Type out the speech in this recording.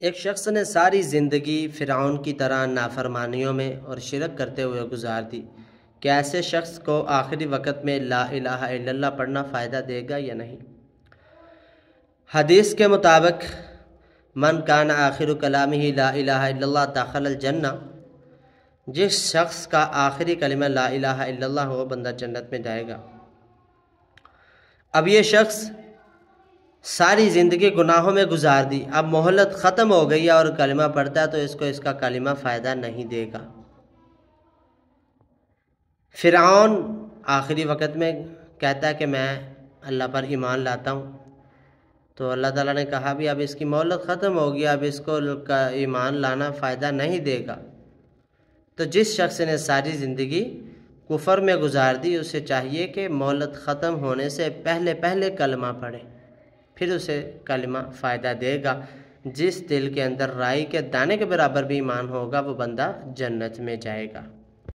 ایک شخص نے ساری زندگی فرعون کی طرح نافرمانیوں میں اور شرک کرتے ہوئے گزار دی۔ کیا ایسے شخص کو آخری وقت میں لا الہ الا اللہ پڑھنا فائدہ دے گا یا نہیں؟ حدیث کے مطابق من کان آخر کلامہ لا الہ الا اللہ دخل الجنہ، جس شخص کا آخری کلمہ لا الہ الا اللہ ہو وہ بندہ جنت میں جائے گا۔ اب یہ شخص ساری زندگی گناہوں میں گزار دی، اب مہلت ختم ہو گئی ہے اور کلمہ پڑھتا ہے تو اس کو اس کا کلمہ فائدہ نہیں دے گا۔ فرعون آخری وقت میں کہتا ہے کہ میں اللہ پر ایمان لاتا ہوں، تو اللہ تعالیٰ نے کہا بھی اب اس کی مہلت ختم ہو گیا، اب اس کو ایمان لانا فائدہ نہیں دے گا۔ تو جس شخص نے ساری زندگی کفر میں گزار دی اسے چاہیے کہ مہلت ختم ہونے سے پہلے کلمہ پڑھے، پھر اسے کلمہ فائدہ دے گا۔ جس دل کے اندر رائی کے دانے کے برابر بھی ایمان ہوگا وہ بندہ جنت میں جائے گا۔